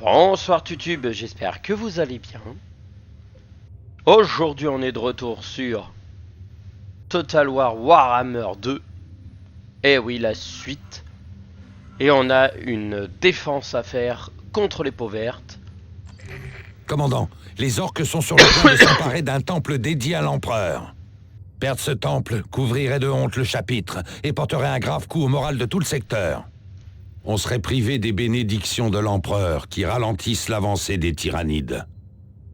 Bonsoir YouTube, j'espère que vous allez bien. Aujourd'hui on est de retour sur Total War Warhammer 2. Et oui, la suite. Et on a une défense à faire contre les peaux vertes. Commandant, les orques sont sur le point de s'emparer d'un temple dédié à l'empereur. Perdre ce temple couvrirait de honte le chapitre et porterait un grave coup au moral de tout le secteur. On serait privé des bénédictions de l'empereur qui ralentissent l'avancée des tyrannides.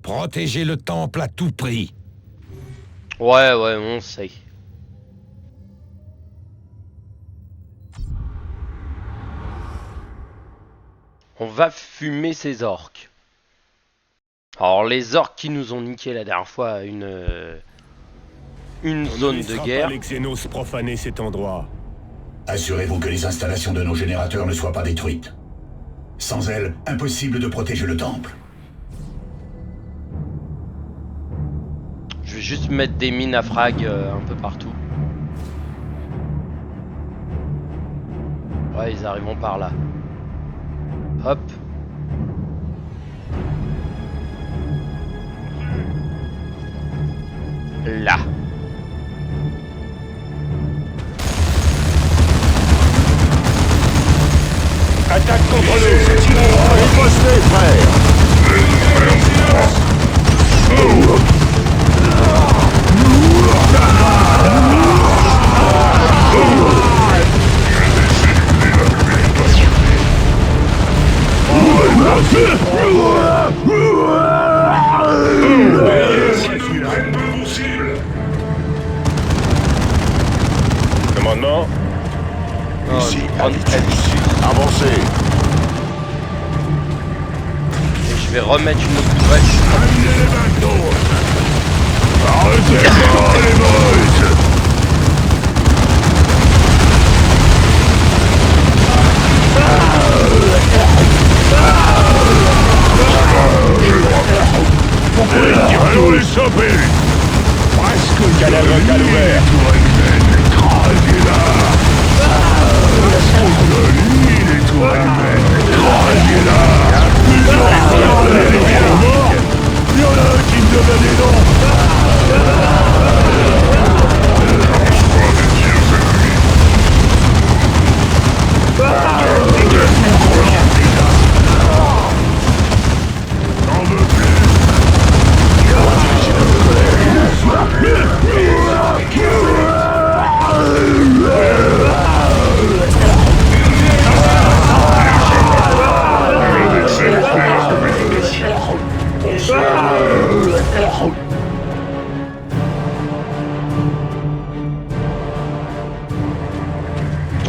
Protégez le temple à tout prix. Ouais, on sait. On va fumer ces orques. Alors les orques qui nous ont niqué la dernière fois une zone de guerre. Pas les Xénos profaner cet endroit. Assurez-vous que les installations de nos générateurs ne soient pas détruites. Sans elles, impossible de protéger le temple. Je vais juste mettre des mines à frag un peu partout. Ouais, ils arriveront par là. Hop. Là. Attaque contre nous. Riposte, frère. Commandement. Ici, Avancez. Et je vais remettre une autre tourelle. Arrêtez-moi les boys. Allons les choper. Presque le canal vocal ouvert. Il y en a un qui me donne des noms. J'en veux plus.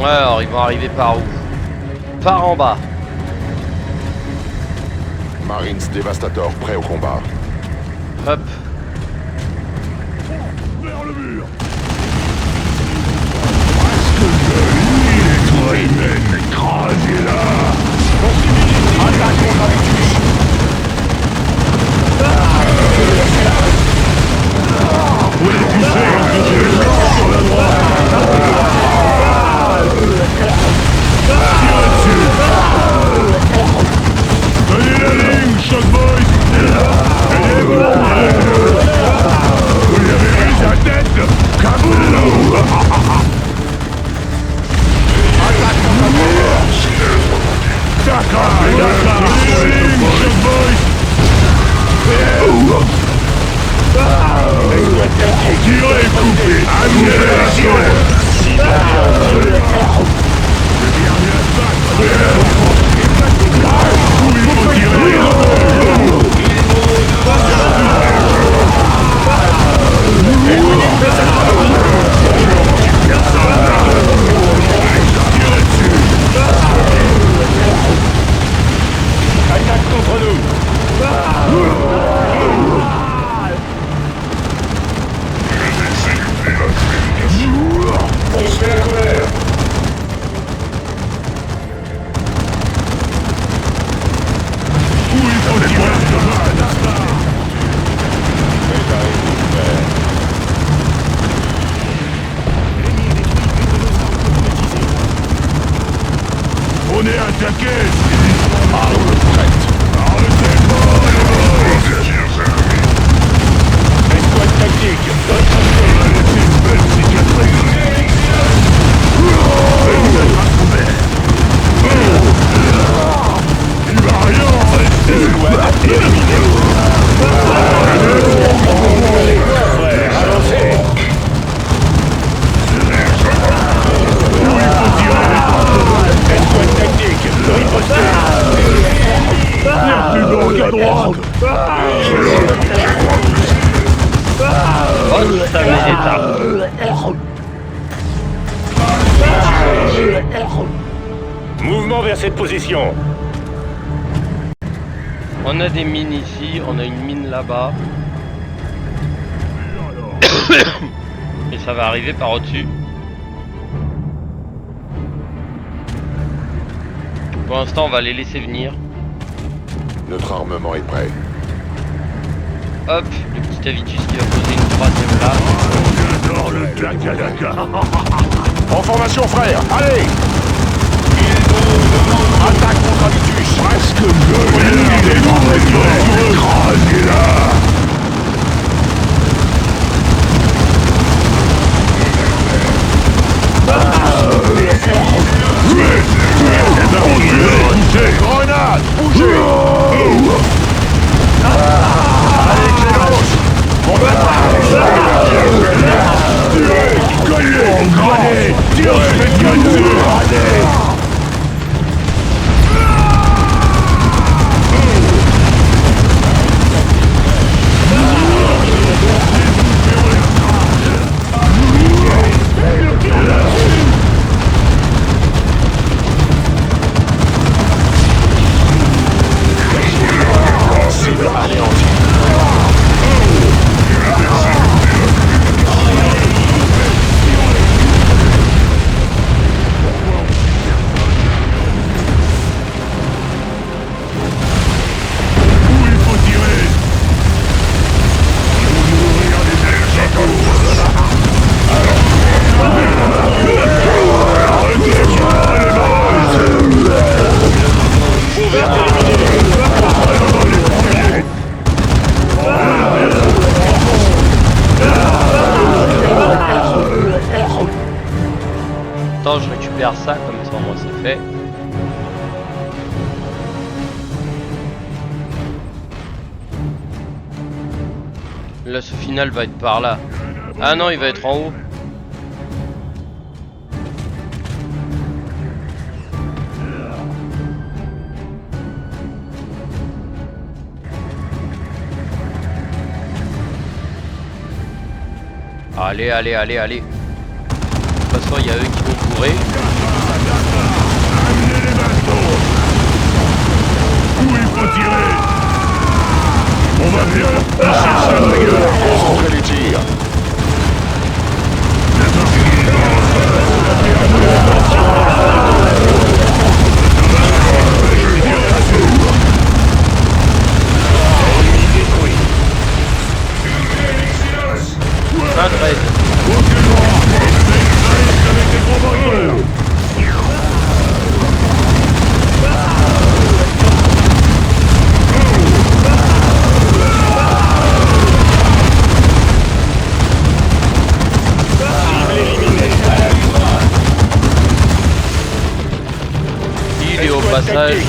Ouais, alors ils vont arriver par où? Par en bas. Marines Devastator prêt au combat. Hop. Vers le mur. Toi humaine, écrasez-la. Attaquons avec lui. Où est poussé sur la droite. Tirez dessus. Tenez la ligne, Shock Boys. Aidez-vous. Vous lui avez mis sa tête. Kaboom. D'accord, Shock Boys. Tirez, coupez. Annihilation. Le dernier attaque. Où il faut tirer. Tirez dessus. Attaque contre nous. On se met à couvert. Où il faut tirer. On est attaqué. Armes prêtes. Cyborg à droite. Oh, ça met des tartes. Mouvement vers cette position. On a des mines ici, on a une mine là-bas. Et ça va arriver par au-dessus. Pour l'instant, on va les laisser venir. Notre armement est prêt. Hop, le petit Avitus qui va poser une troisième là. J'adore le Dakalaka. En formation, frère. Allez. Attaque contre Habitus. Presque il est dans le corps. Écrasez-la. Grenade. Bougez. Allez, Clélos. Collez, grenez, tirez, Attends, je récupère ça, comme ça moi c'est fait. Là, ce final va être par là. Ah non, il va être en haut. Allez, allez, allez, allez. De toute façon, il y a eux qui vont bourrer. Amenez les bastons. Où il faut tirer. On va bien chercher ça de la gueule. Concentrez les tirs. Un trade. Avec des gros moteurs. Il est au passage.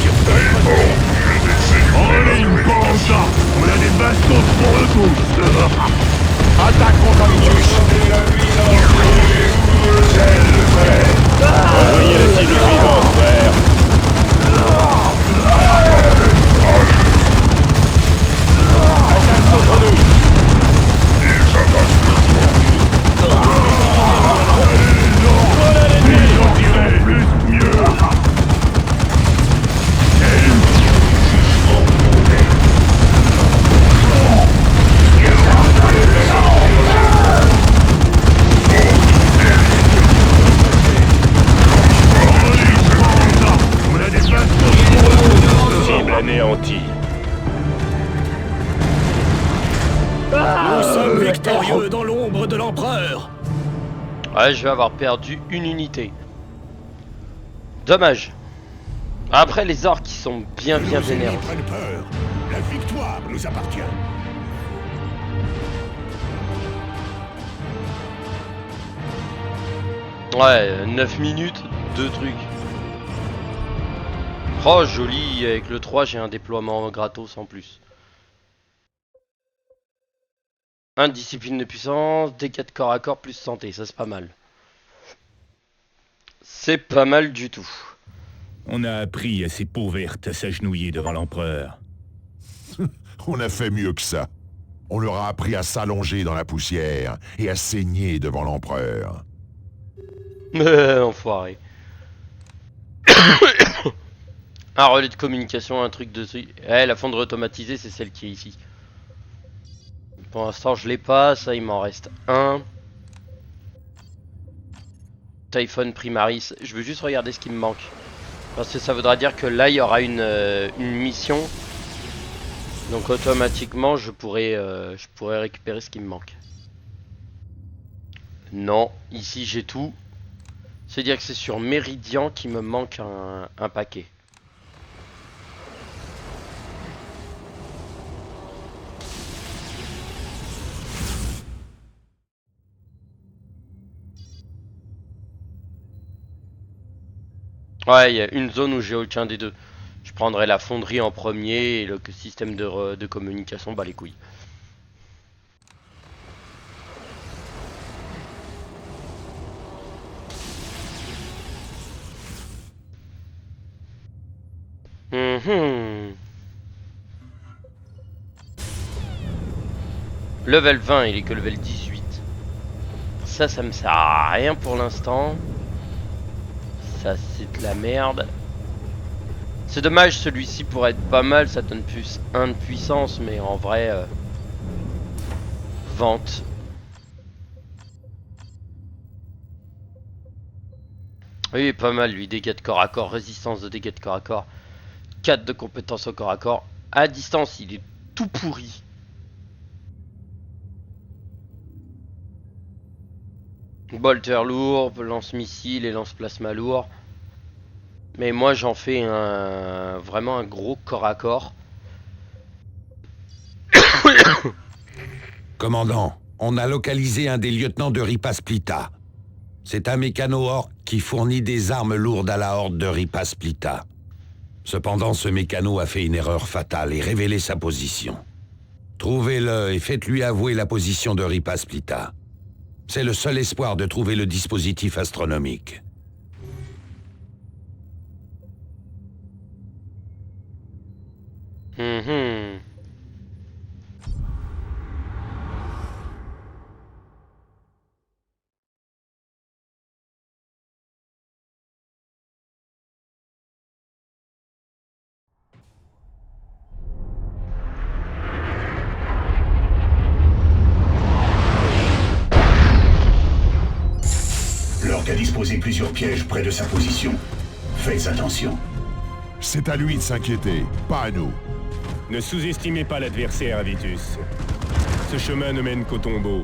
En ligne, comme ça. On a des bastons pour eux tous. Attaque contre Habitus. Envoyez la cible suivante, frère. Attaque contre nous. Plus on tirait, plus mieux. On a des bastons. Cible anéantie. Nous sommes victorieux dans l'ombre de l'empereur. Ouais, je vais avoir perdu une unité. Dommage. Après, les orques qui sont bien vénères. prennent peur. La victoire nous appartient. Ouais, 9 minutes, 2 trucs. Oh, joli. Avec le 3, j'ai un déploiement gratos en plus. 1 discipline de puissance, D4 corps à corps plus santé, ça c'est pas mal. C'est pas mal du tout. On a appris à ces peaux vertes à s'agenouiller devant l'empereur. On a fait mieux que ça. On leur a appris à s'allonger dans la poussière et à saigner devant l'empereur. Enfoiré. Un relais de communication, un truc dessus. Eh, la fonderie automatisée, c'est celle qui est ici. Pour l'instant, je l'ai pas. Ça, il m'en reste un. Typhon Primaris. Je veux juste regarder ce qui me manque. Parce que ça voudra dire que là, il y aura une mission. Donc, automatiquement, je pourrais récupérer ce qui me manque. Non, ici, j'ai tout. C'est-à-dire que c'est sur Méridian qu'il me manque un paquet. Ouais, il y a une zone où j'ai aucun des deux. Je prendrai la fonderie en premier et le système de communication, bah les couilles. Level 20, il est que level 18. Ça me sert à rien pour l'instant. Ça c'est de la merde. C'est dommage, celui-ci pourrait être pas mal, ça donne plus 1 de puissance, mais en vrai... vente. Oui, pas mal lui, dégâts de corps à corps, résistance de dégâts de corps à corps. 4 de compétences au corps à corps. À distance, il est tout pourri. Bolter lourd, lance-missile et lance-plasma lourd. Mais moi j'en fais vraiment un gros corps à corps. Commandant, on a localisé un des lieutenants de Ripa-Splita. C'est un mécano-orc qui fournit des armes lourdes à la horde de Ripa-Splita. Cependant, ce mécano a fait une erreur fatale et révélé sa position. Trouvez-le et faites-lui avouer la position de Ripa-Splita. C'est le seul espoir de trouver le dispositif astronomique. L'orque a disposé plusieurs pièges près de sa position. Faites attention. C'est à lui de s'inquiéter, pas à nous. Ne sous-estimez pas l'adversaire, Avitus. Ce chemin ne mène qu'au tombeau.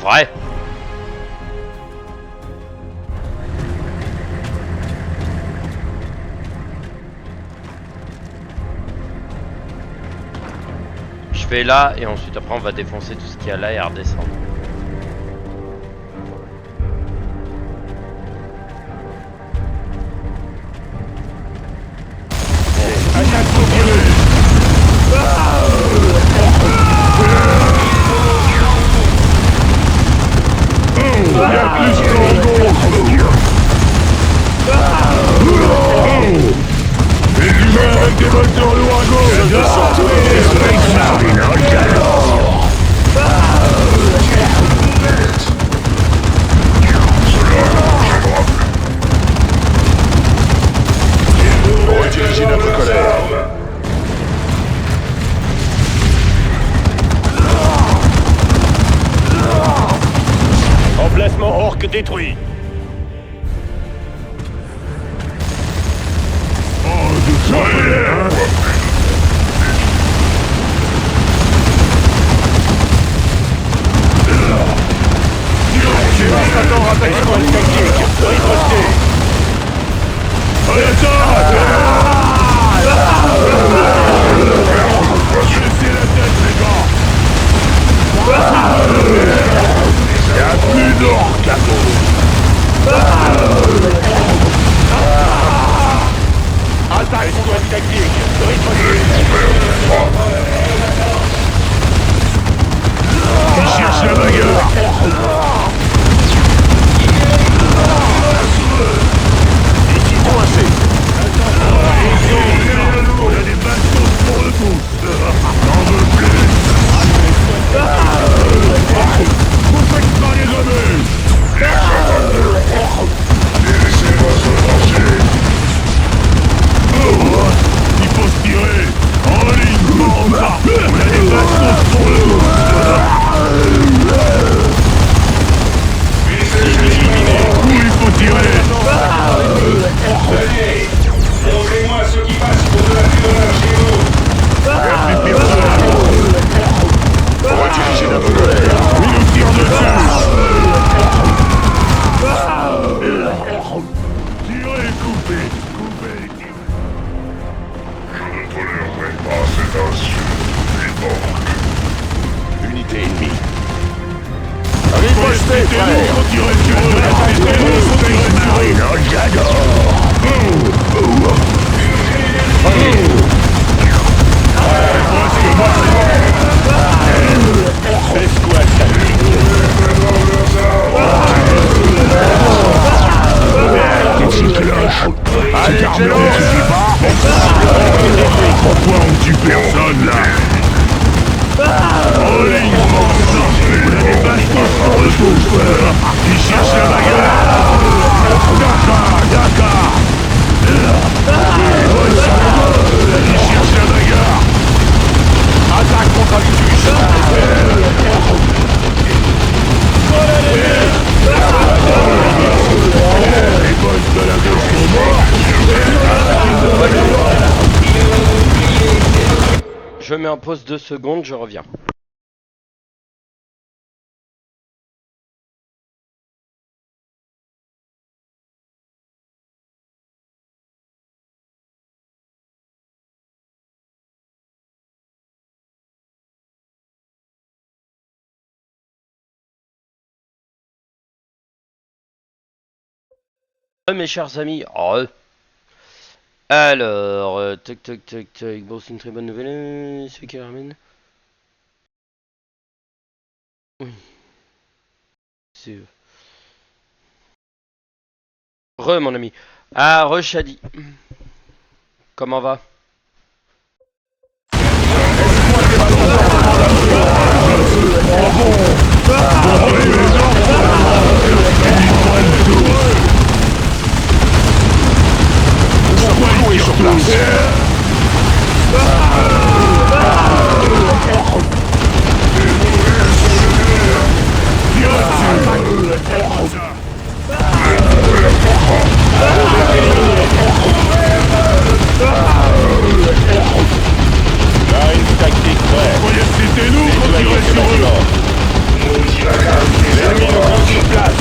Vrai. Je vais là et ensuite après on va défoncer tout ce qu'il y a là et redescendre. Redirigez notre colère. Emplacement orque détruit. Cherche la bagarre. Ici coincé. Allez, Clément, pourquoi on tue personne, là? Oh, les immenses! Vous n'avez pas de chance pour le bouffeur! Ils cherchent la bagarre! D'accord! Ils cherchent la bagarre! Attaque contre Habitus. Les boss de la gauche sont morts! Je mets en pause 2 secondes, je reviens. Mes chers amis, alors, tac, bon, c'est une très bonne nouvelle, celui qui ramène. Oui. C'est mon ami. Ah, Shadi. Comment va? Sur place. Là, une tactique vraie. Voyez, c'était nous qu'on tirait sur eux! L'ennemi nous compte sur place.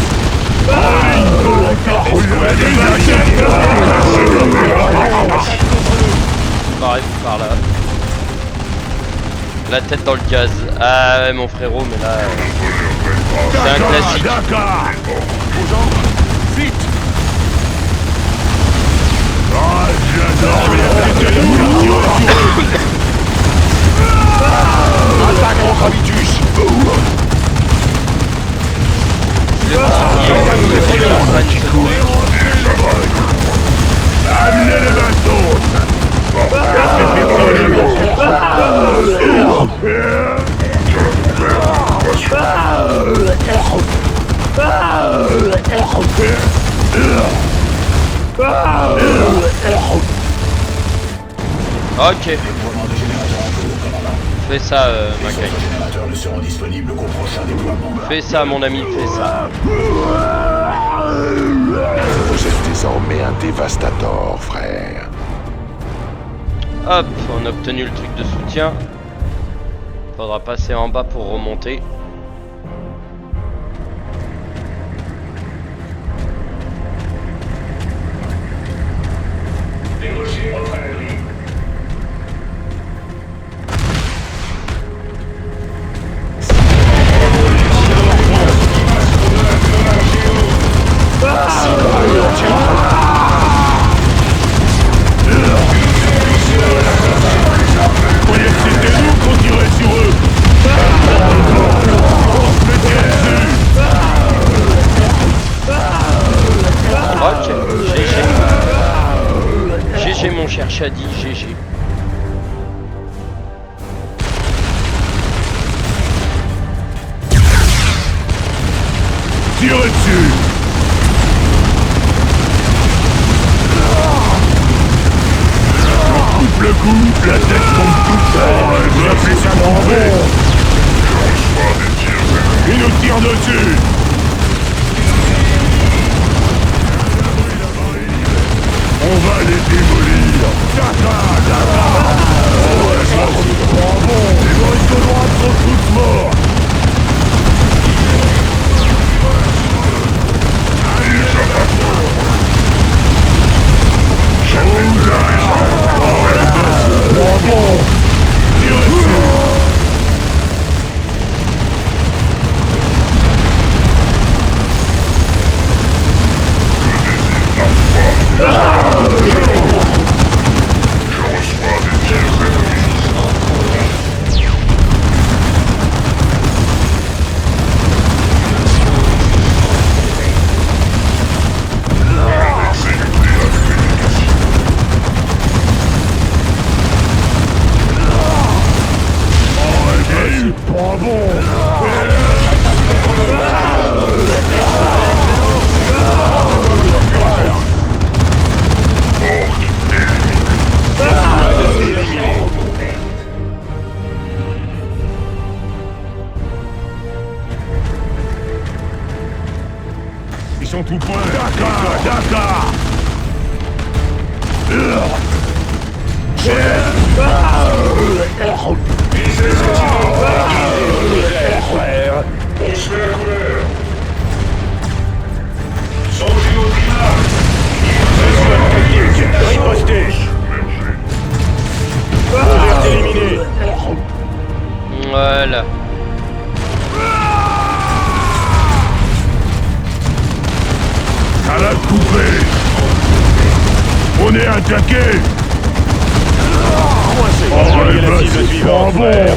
Pareil, par là. La tête dans le gaz. Ah ouais, mon frérot, mais là... c'est un classique. D'accord! Vite! Ah, j'adore! C'était nous qu'on tirait sur eux! Attaque contre Habitus. Amenez les bâtons! Ok. Fais ça, Makai. Les générateurs ne seront disponibles qu'au prochain déploiement. Fais ça, mon ami, fais ça. Vous êtes désormais un dévastateur, frère. Hop, on a obtenu le truc de soutien. Faudra passer en bas pour remonter. Voyez, c'était nous qu'on tirait sur eux! Ok, GG. GG, mon cher Shadi, GG. Tirez dessus! Coupe le coup, la tête tombe toute seule! Vous appelez ça tromper? Il nous tire dessus! On va les démolir! D'accord! Ouais, ça c'est pas bon! Les boys de droite sont tous morts! est attaqué. Envoyez la cible suivante, frère.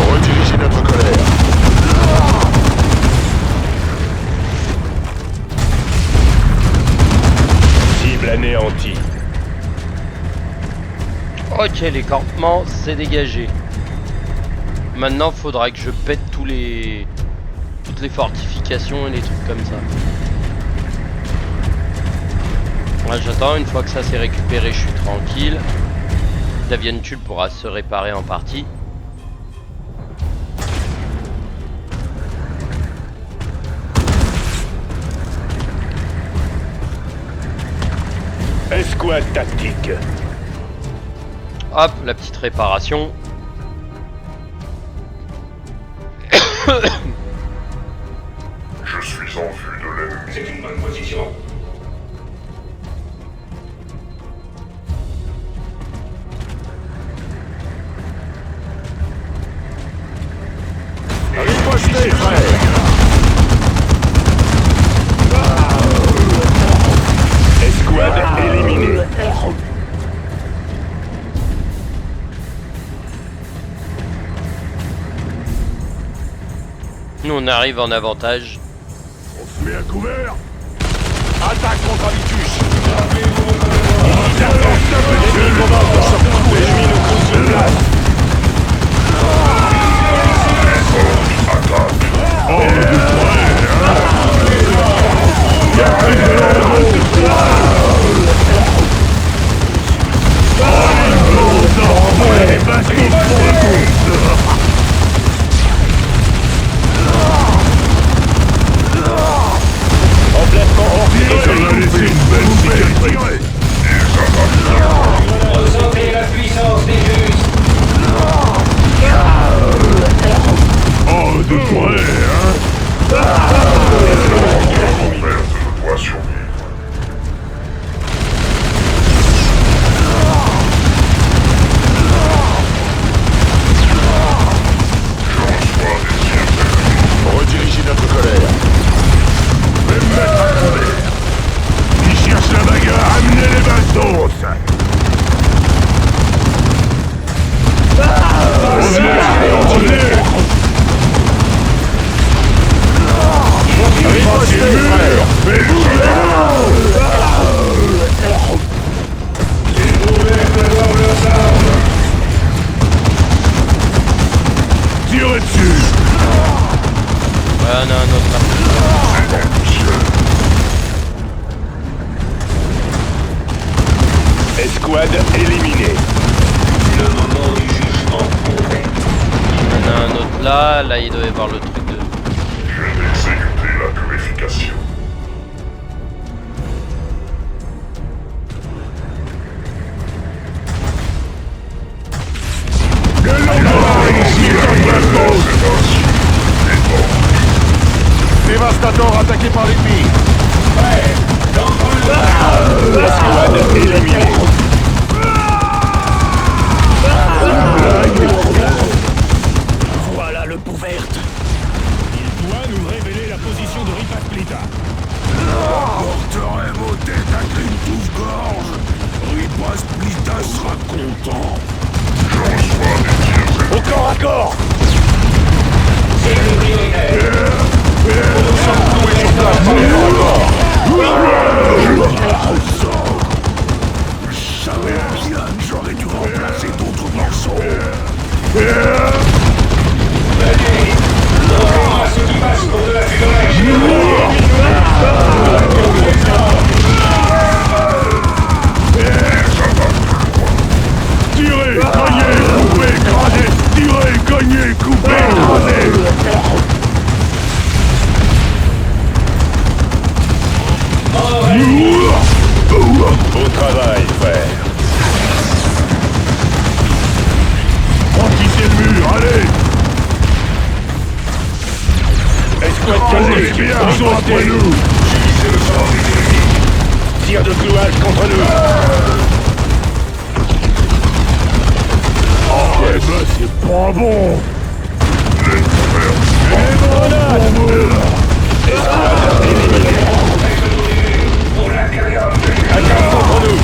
Redirigez notre colère. Cible anéantie. Ok, les campements, c'est dégagé. Maintenant, faudra que je pète toutes les fortifications et les trucs comme ça. Moi, j'attends, une fois que ça s'est récupéré, je suis tranquille. Davientule pourra se réparer en partie. Escouade tactique. Hop, la petite réparation. Je suis en vue de l'ennemi. C'est une bonne position. Ripostez, frère. Escouade éliminée. Nous, on arrive en avantage. On se met à couvert. Attaque contre Habitus. L'ennemi nous pousse sur place. Complètement hors Ça va laisser une belle cicatrice. Ressentez la puissance des justes. Oh, de près, hein. Mon père te doit survivre. Je reçois des tirs ennemis. Redirigez notre colère. Je vais me mettre à couvert. Qui cherche la bagarre, amenez les bastos. Ripostez, frère. Tirez dessus. Ouais, on a un autre là. Escouade éliminée. Le moment du jugement. On a un autre là. Là, il doit y avoir le truc de... Je vais exécuter la purification. Dévastator attaqué par l'ennemi. Escouade éliminée. Voilà le bout verte. Il doit nous révéler la position de Ripas Splita. Porterai vos têtes à Grimtooth-Gorge. Ripas Splita sera content. Je reçois des tirs ennemis. Au corps à corps. C'est le prioritaire. Nous sommes cloués sur place par les corps à corps. Je savais bien que j'aurais dû remplacer d'autres morceaux. Montrez-moi ce qui passe pour de la fumée. Tirez. de clouage contre nous. Oh, eh ben, c'est pas bon. Attaque contre nous.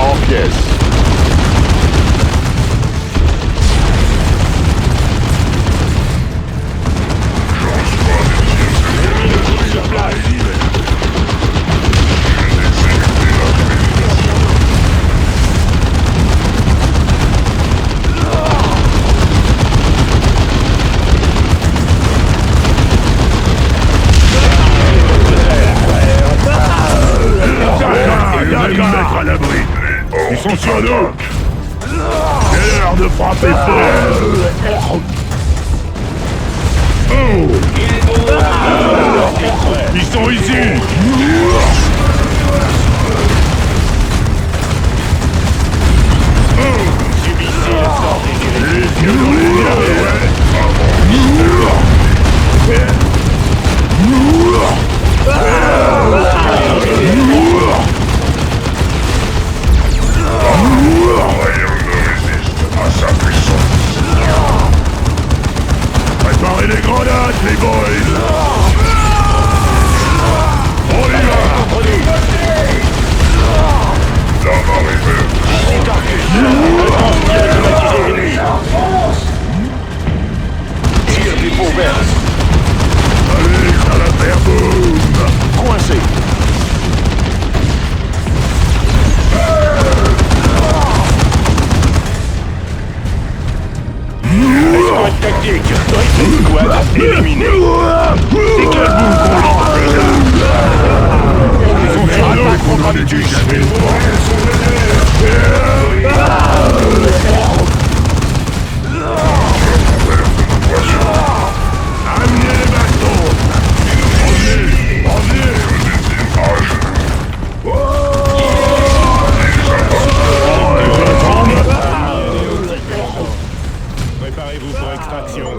En pièces. Sur place. Il va nous mettre à l'abri. Ils sont sur nous. C'est l'heure de frapper fort. Oh. Ils sont ici. Subissez le sort des Les yeux dans les yeux. Préparez les grenades, les boys. On y va. L'homme arrivé. Tire des pots verts. Allez, ça va faire boum. Coincé. Escouade tactique. Escouade éliminée. C'est quel bout qu'on lance déjà. Ils sont sur nous contre Habitus. Amenez les bâtons. Revenez, Préparez-vous pour extraction.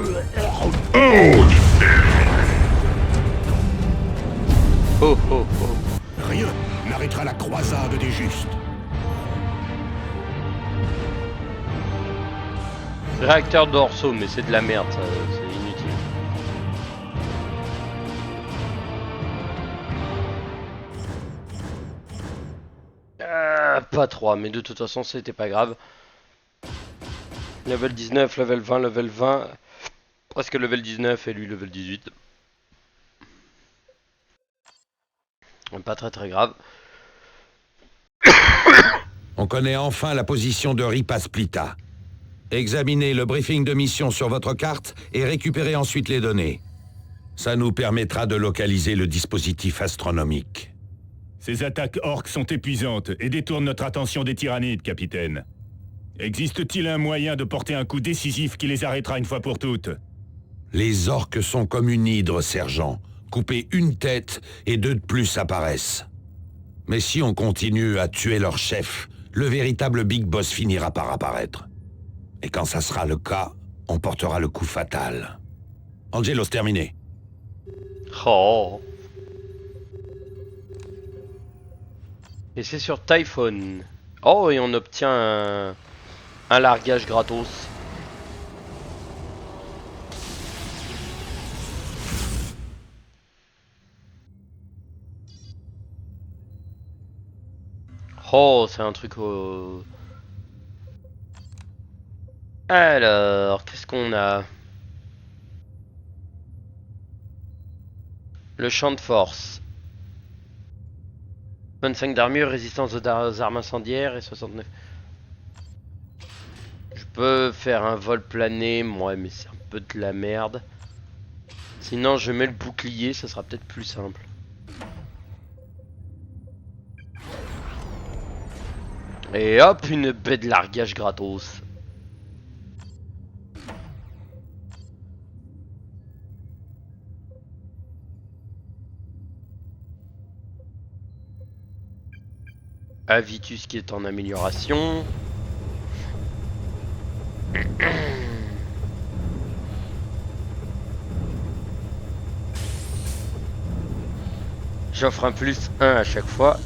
Oh oh oh. Rien n'arrêtera la croisade des justes. Réacteur dorsaux, mais c'est de la merde, ça, c'est inutile. Pas 3, mais de toute façon c'était pas grave. Level 19, level 20, level 20. Presque level 19 et lui level 18. Pas très grave. On connaît enfin la position de Ripa Splita. Examinez le briefing de mission sur votre carte et récupérez ensuite les données. Ça nous permettra de localiser le dispositif astronomique. Ces attaques orques sont épuisantes et détournent notre attention des tyrannides, capitaine. Existe-t-il un moyen de porter un coup décisif qui les arrêtera une fois pour toutes? Les orques sont comme une hydre, sergent. Coupez une tête et deux de plus apparaissent. Mais si on continue à tuer leur chef, le véritable Big Boss finira par apparaître. Et quand ça sera le cas, on portera le coup fatal. Angelos, terminé. Oh. Et c'est sur Typhon. Oh, et on obtient un largage gratos. Oh, c'est un truc au... Alors, qu'est-ce qu'on a? Le champ de force. 25 d'armure, résistance aux armes incendiaires et 69. Je peux faire un vol plané, ouais, mais c'est un peu de la merde. Sinon, je mets le bouclier, ça sera peut-être plus simple. Et hop, une baie de largage gratos. Avitus qui est en amélioration. J'offre un plus 1 à chaque fois.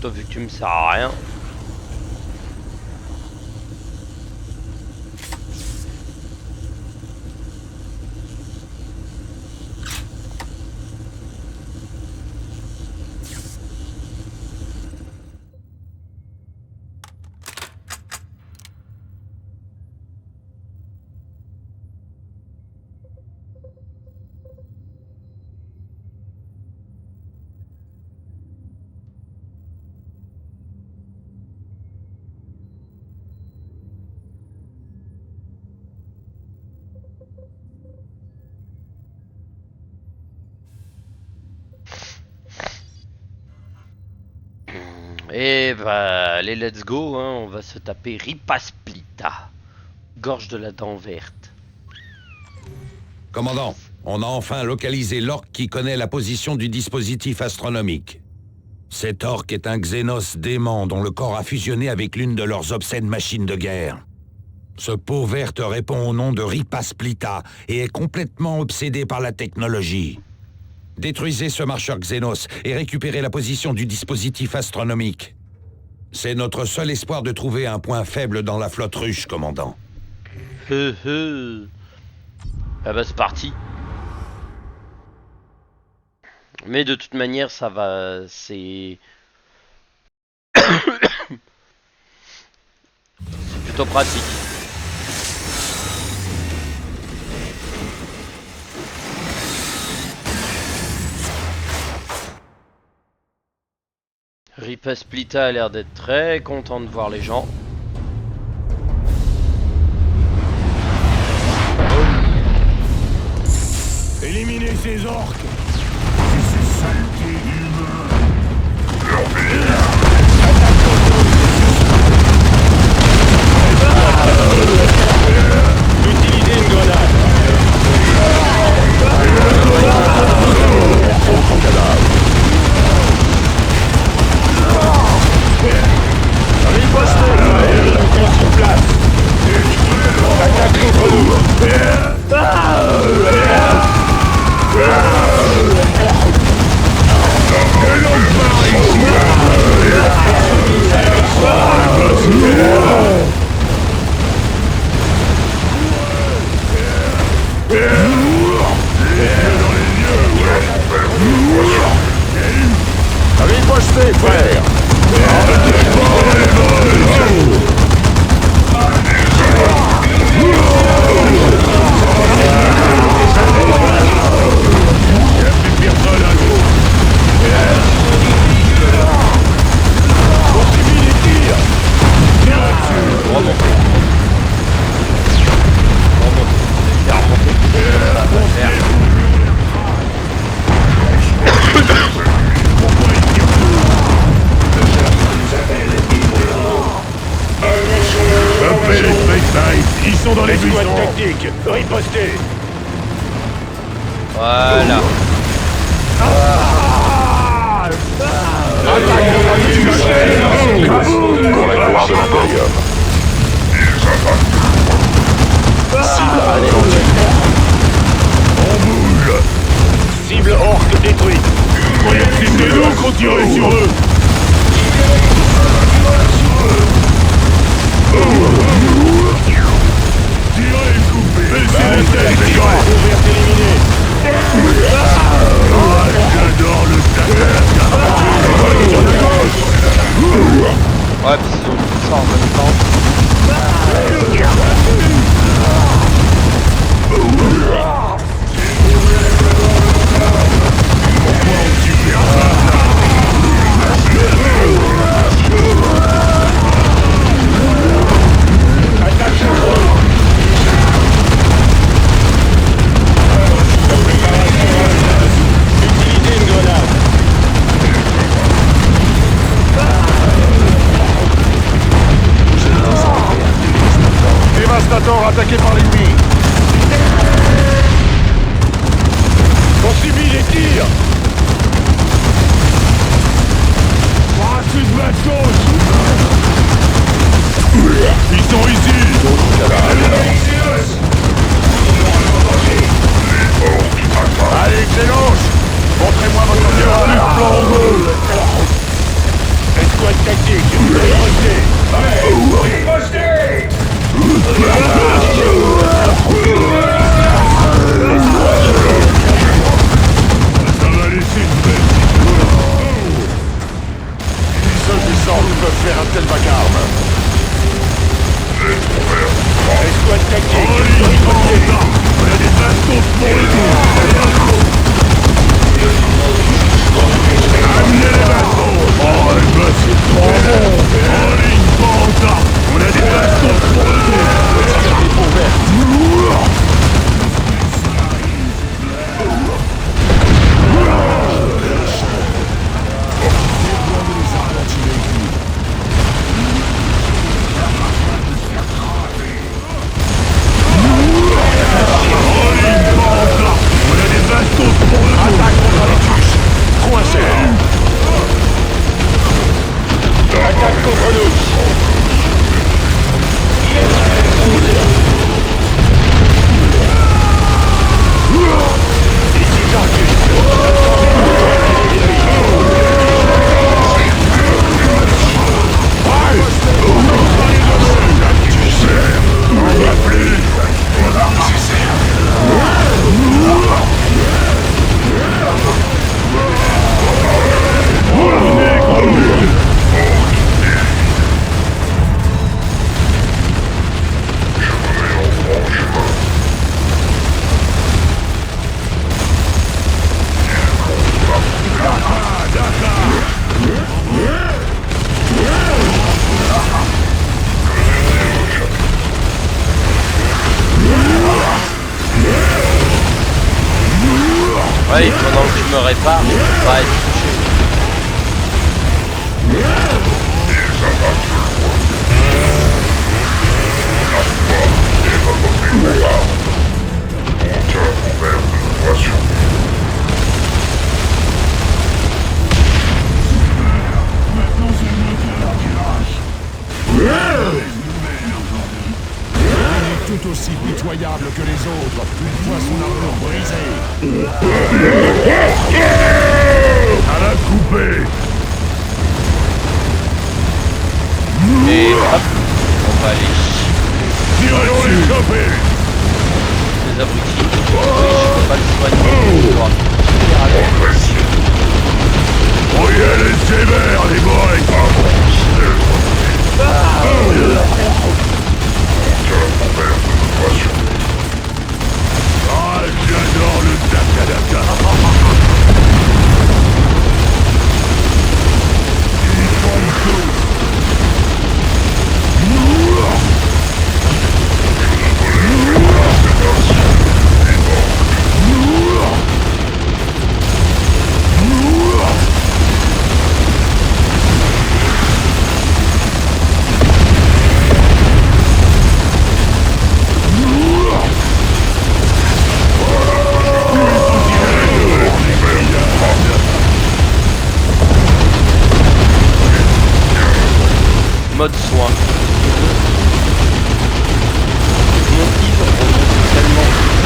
Toi, vu que tu me sers à rien. Et bah, allez, let's go, hein, on va se taper Ripasplita, gorge de la dent verte. Commandant, on a enfin localisé l'orque qui connaît la position du dispositif astronomique. Cet orque est un Xénos dément dont le corps a fusionné avec l'une de leurs obscènes machines de guerre. Ce peau verte répond au nom de Ripasplita et est complètement obsédé par la technologie. Détruisez ce marcheur Xénos et récupérez la position du dispositif astronomique. C'est notre seul espoir de trouver un point faible dans la flotte russe, commandant. Ah bah c'est parti. Mais de toute manière ça va, c'est plutôt pratique. Ripasplita a l'air d'être très content de voir les gens. Éliminez ces orques. Ces saletés d'humains. Utilisez une grenade. Ripostez, frère. Ils sont dans les Escouade buissons. tactique. Ripostez. Voilà. Cible orque détruite. C'est nous qu'on tirait sur eux. Tirez et coupez. Baissez les têtes, les gars. Ouverte éliminée. J'adore le tabac. Ouais, puis ils ont tout ça en même temps. Utilisez une grenade. Dévastateur attaqué par l'ennemi. On subit les tirs. Parachute Blackstone. Ils sont ici. Allez, Xénos. montrez-moi votre flambeau. Escouade tactique, riposté. Riposté. Ça va laisser une belle Seuls des orques peuvent faire un tel vacarme. Escouade tactique, riposté. On a des bastons pour le dos. Amenez les bastons. Oh, ben c'est trop bon. En ligne, Panta. On a des bastons pour le attaque contre nous. Ouais, pendant que je me répare, je peux pas être touché. tout aussi pitoyable que les autres, une fois son armure brisée. À la couper. Et hop, on va aller Tirez les choper. les abrutis. Oui, je peux pas le soigner. Je dois tirer avec. Voyez les sévères, les boys. Ah, j'adore le Dakadaka. Ils font tout. Mode soin. Mon livre remonte tellement.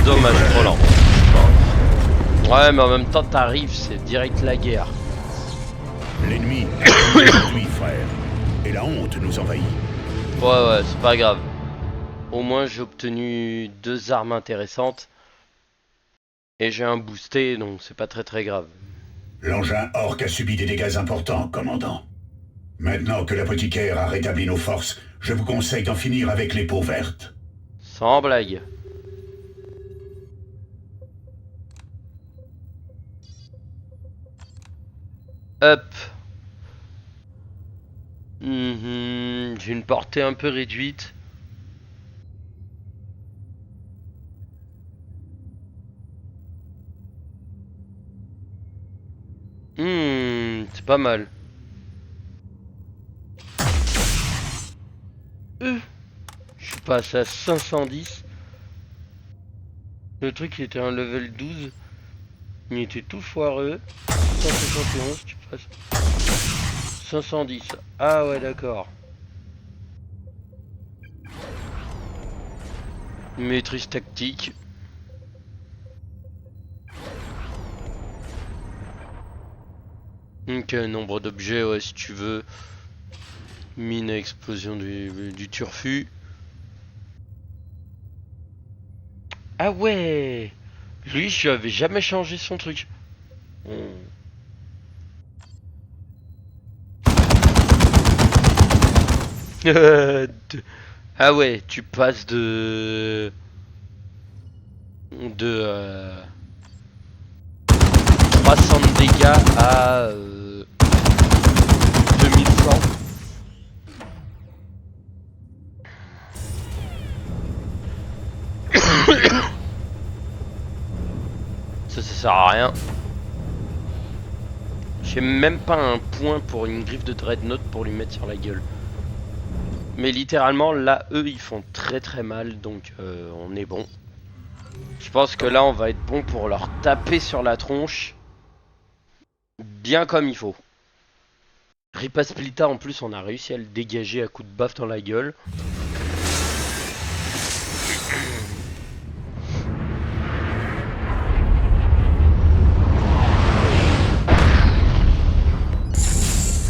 Dommage, trop lent. Ouais, mais en même temps, t'arrives, c'est direct la guerre. L'ennemi est aujourd'hui, frère. Et la honte nous envahit. Ouais, c'est pas grave. Au moins, j'ai obtenu 2 armes intéressantes. Et j'ai un boosté, donc c'est pas très grave. L'engin Orc a subi des dégâts importants, commandant. Maintenant que l'apothicaire a rétabli nos forces, je vous conseille d'en finir avec les peaux vertes. Sans blague. Hop. J'ai une portée un peu réduite. C'est pas mal. Je suis passé à 510. Le truc il était un level 12. Il était tout foireux. 171, tu passes. 510. Ah ouais, d'accord. Maîtrise tactique. Ok, nombre d'objets, ouais, si tu veux. Mine à explosion du turfu. Ah ouais! Lui, je avais jamais changé son truc. Ah ouais, tu passes de 300 de dégâts à 2100. Ça sert à rien. J'ai même pas un point pour une griffe de Dreadnought pour lui mettre sur la gueule. Mais littéralement là eux ils font très mal, donc on est bon. Je pense que là on va être bon pour leur taper sur la tronche. Bien comme il faut. Ripa Splita en plus on a réussi à le dégager à coups de baffe dans la gueule.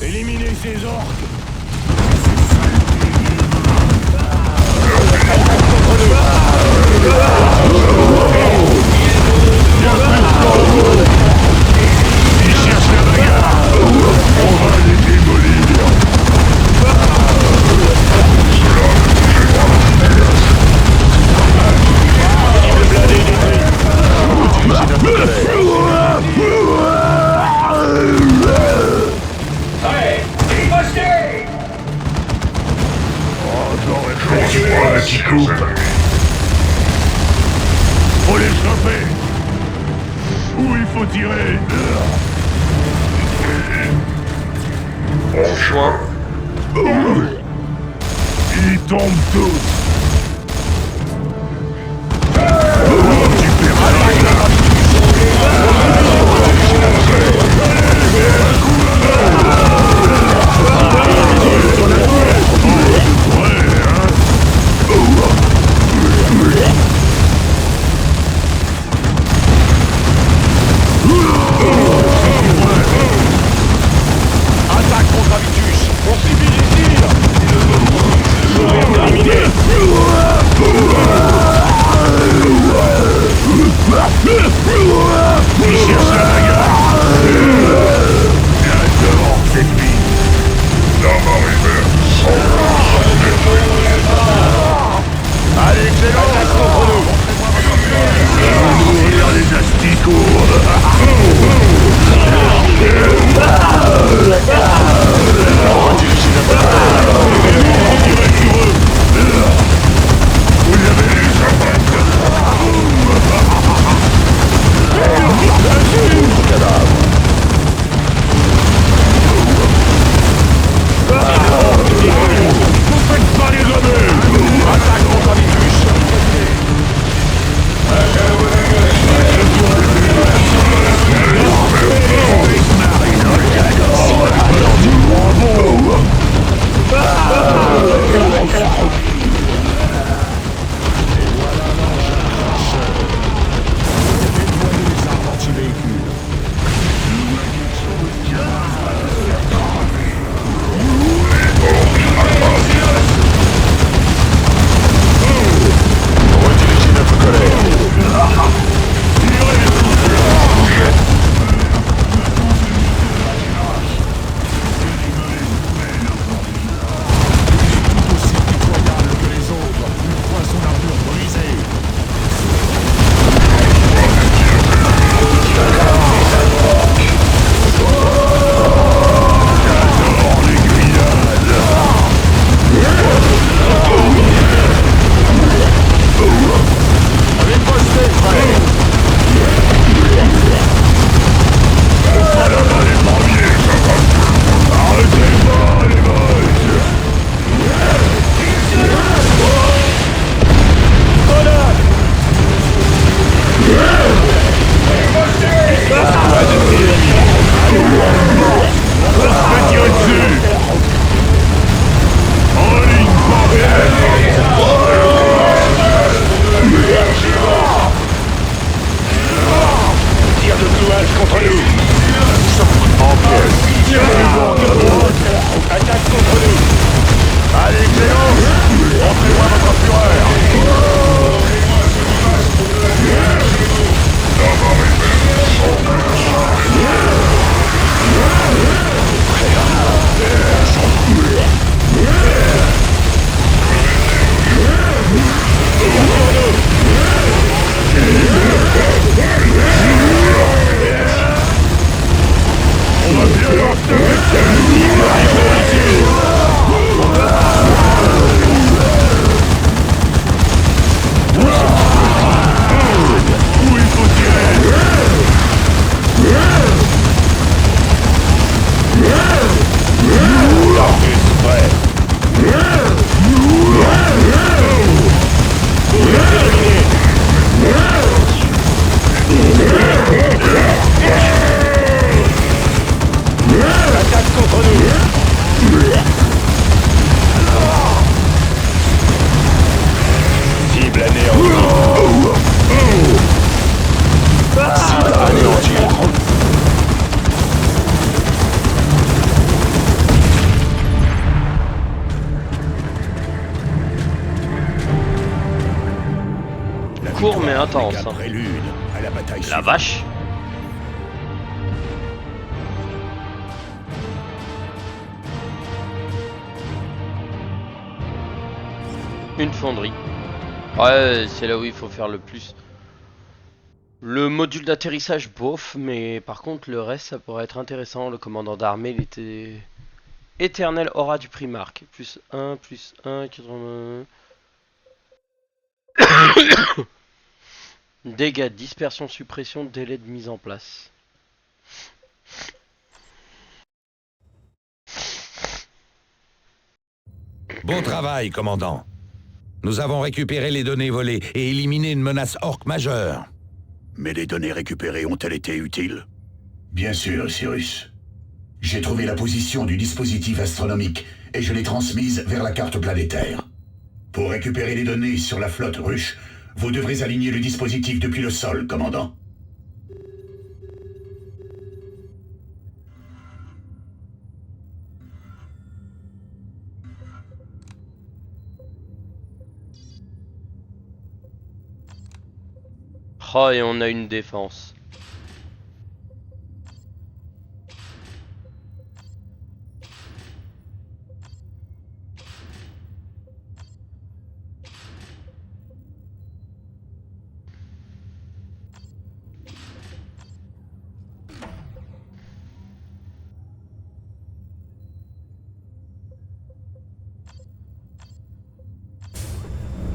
Éliminez ces orques. Ils cherchent la bagarre. On va les démolir. Allez, riposté! Un petit coup. Faut les choper. Où il faut tirer. Soin. Ils tombent tous. Attaque contre Habitus. On civile les tirs. Terminé. Tatouage contre nous. En pièces. Attaque contre nous. Allez, Cléo, montrez-moi votre fureur. Attaque contre nous. Cible anéantie. Cible anéantie. Court mais intense. Un Hein. prélude à la bataille La suivante. vache. Une fonderie. Ouais, c'est là où il faut faire le plus. Le module d'atterrissage, bof, mais par contre le reste ça pourrait être intéressant. Le commandant d'armée, il était... Éternel aura du Primarque. Plus 1, 80... Dégâts, dispersion, suppression, délai de mise en place. Bon travail, commandant. Nous avons récupéré les données volées et éliminé une menace orque majeure. Mais les données récupérées ont-elles été utiles? Bien sûr, Cyrus. J'ai trouvé la position du dispositif astronomique et je l'ai transmise vers la carte planétaire. Pour récupérer les données sur la flotte ruche, vous devrez aligner le dispositif depuis le sol, commandant. Oh, et on a une défense.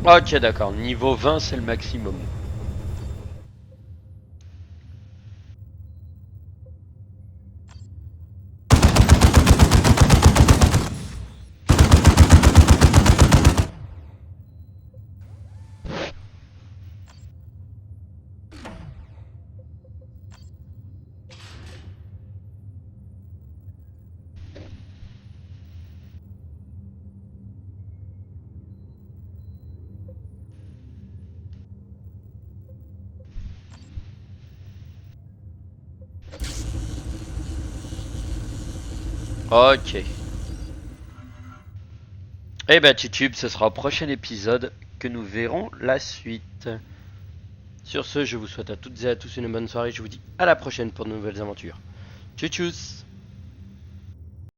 Ok, d'accord. Niveau 20, c'est le maximum. Ok. Et bah YouTube, ce sera au prochain épisode que nous verrons la suite. Sur ce, je vous souhaite à toutes et à tous une bonne soirée. Je vous dis à la prochaine pour de nouvelles aventures. Tchuss tchuss.